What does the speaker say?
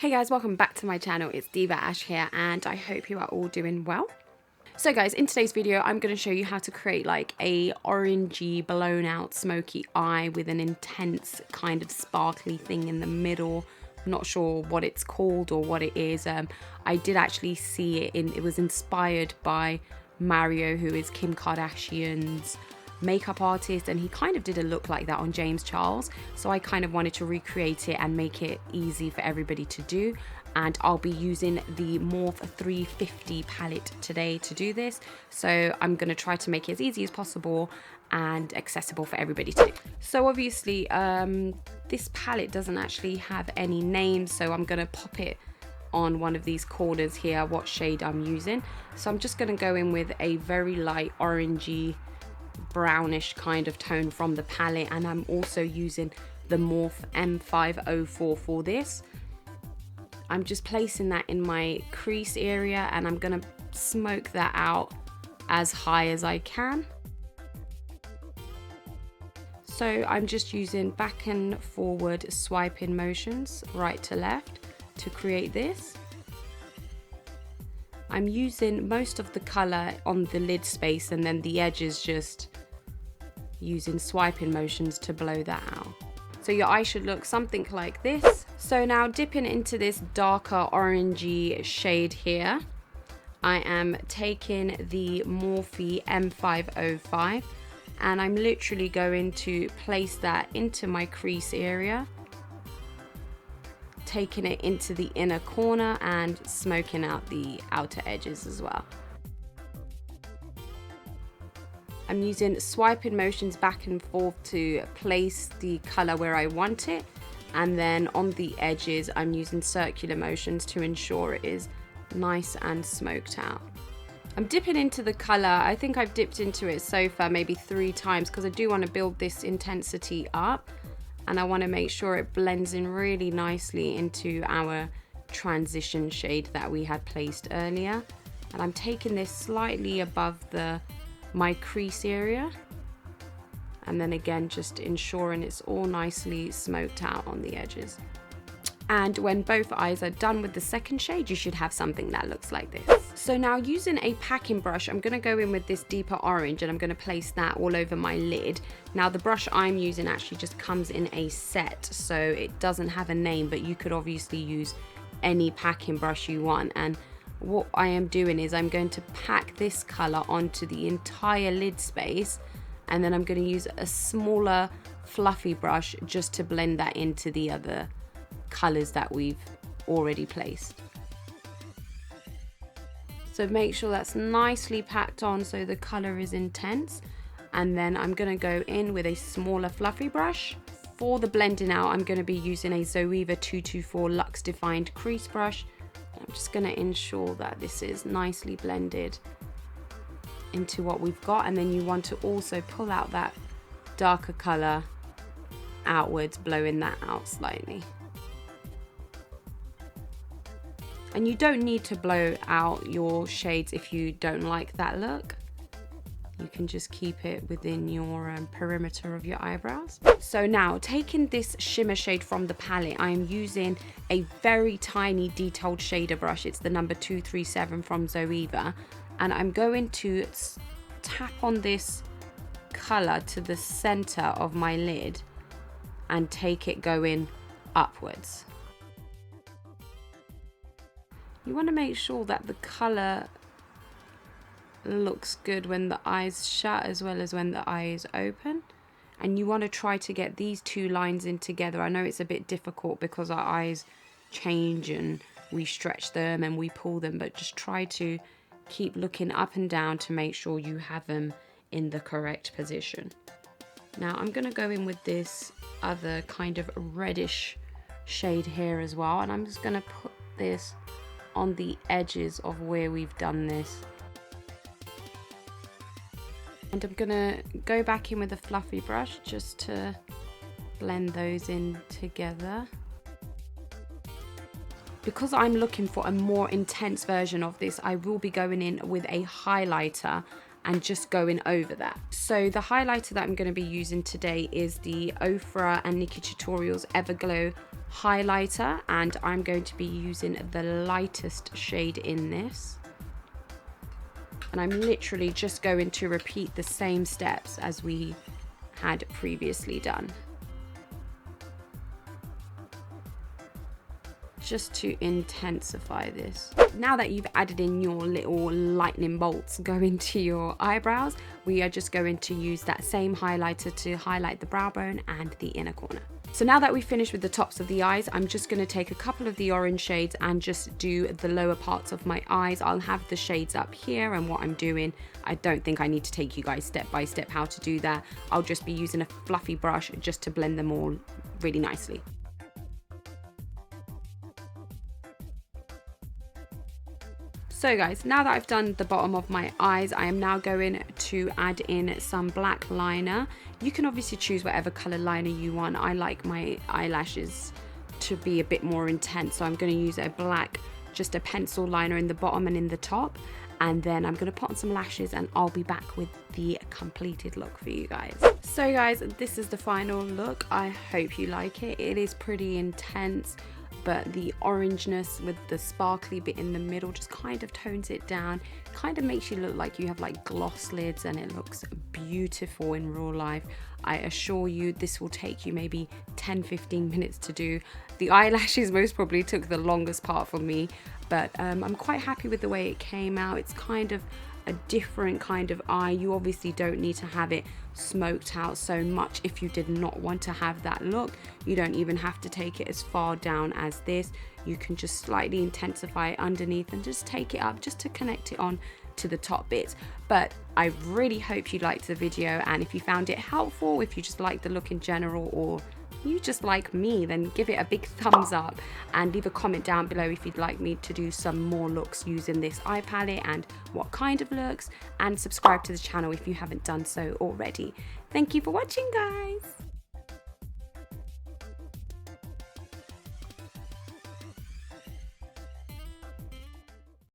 Hey guys, welcome back to my channel. It's Diva Ash here and I hope you are all doing well. So guys, in today's video I'm going to show you how to create like a orangey blown out smoky eye with an intense kind of sparkly thing in the middle. I'm not sure what it's called or what it is. I did actually see it it was inspired by Mario, who is Kim Kardashian's makeup artist, and he kind of did a look like that on James Charles, so I kind of wanted to recreate it and make it easy for everybody to do. And I'll be using the Morphe 350 palette today to do this, so I'm going to try to make it as easy as possible and accessible for everybody to do. So obviously this palette doesn't actually have any name, so I'm going to pop it on one of these corners here what shade I'm using. So I'm just going to go in with a very light orangey brownish kind of tone from the palette, and I'm also using the Morphe M504 for this. I'm just placing that in my crease area and I'm gonna smoke that out as high as I can. So I'm just using back and forward swiping motions, right to left, to create this. I'm using most of the colour on the lid space and then the edges just using swiping motions to blow that out. So your eye should look something like this. So now dipping into this darker orangey shade here, I am taking the Morphe M505 and I'm literally going to place that into my crease area, taking it into the inner corner and smoking out the outer edges as well. I'm using swiping motions back and forth to place the color where I want it, and then on the edges I'm using circular motions to ensure it is nice and smoked out. I'm dipping into the color. I think I've dipped into it so far maybe 3 times because I do want to build this intensity up and I want to make sure it blends in really nicely into our transition shade that we had placed earlier. And I'm taking this slightly above my crease area, and then again just ensuring it's all nicely smoked out on the edges. And when both eyes are done with the second shade, you should have something that looks like this. So now using a packing brush, I'm going to go in with this deeper orange and I'm going to place that all over my lid. Now the brush I'm using actually just comes in a set, so it doesn't have a name, but you could obviously use any packing brush you want. And what I am doing is I'm going to pack this color onto the entire lid space, and then I'm going to use a smaller fluffy brush just to blend that into the other colors that we've already placed. So make sure that's nicely packed on so the color is intense, and then I'm going to go in with a smaller fluffy brush. For the blending out, I'm going to be using a Zoeva 224 Luxe Defined Crease Brush. I'm just going to ensure that this is nicely blended into what we've got, and then you want to also pull out that darker color outwards, blowing that out slightly. And you don't need to blow out your shades if you don't like that look. You can just keep it within your perimeter of your eyebrows. So now taking this shimmer shade from the palette, I'm using a very tiny detailed shader brush. It's the number 237 from Zoeva, and I'm going to tap on this color to the center of my lid and take it going upwards. You want to make sure that the color looks good when the eyes shut as well as when the eye is open, and you want to try to get these 2 lines in together. I know it's a bit difficult because our eyes change and we stretch them and we pull them, but just try to keep looking up and down to make sure you have them in the correct position. Now I'm going to go in with this other kind of reddish shade here as well, and I'm just going to put this on the edges of where we've done this. And I'm gonna go back in with a fluffy brush just to blend those in together. Because I'm looking for a more intense version of this, I will be going in with a highlighter and just going over that. So the highlighter that I'm going to be using today is the Ofra and Nikki Tutorials Everglow highlighter, and I'm going to be using the lightest shade in this. And I'm literally just going to repeat the same steps as we had previously done, just to intensify this. Now that you've added in your little lightning bolts going to your eyebrows, we are just going to use that same highlighter to highlight the brow bone and the inner corner. So now that we've finished with the tops of the eyes, I'm just going to take a couple of the orange shades and just do the lower parts of my eyes. I'll have the shades up here and what I'm doing. I don't think I need to take you guys step by step how to do that. I'll just be using a fluffy brush just to blend them all really nicely. So guys, now that I've done the bottom of my eyes, I am now going to add in some black liner. You can obviously choose whatever color liner you want. I like my eyelashes to be a bit more intense, so I'm going to use a black, just a pencil liner in the bottom and in the top. And then I'm going to put on some lashes and I'll be back with the completed look for you guys. So guys, this is the final look. I hope you like it. It is pretty intense, but the orangeness with the sparkly bit in the middle just kind of tones it down, kind of makes you look like you have like gloss lids, and it looks beautiful in real life. I assure you this will take you maybe 10-15 minutes to do. The eyelashes most probably took the longest part for me, but I'm quite happy with the way it came out. It's kind of a different kind of eye. You obviously don't need to have it smoked out so much if you did not want to have that look. You don't even have to take it as far down as this. You can just slightly intensify it underneath and just take it up just to connect it on to the top bits. But I really hope you liked the video, and if you found it helpful, if you just like the look in general, or you just like me, then give it a big thumbs up and leave a comment down below if you'd like me to do some more looks using this eye palette and what kind of looks, and subscribe to the channel if you haven't done so already. Thank you for watching, guys.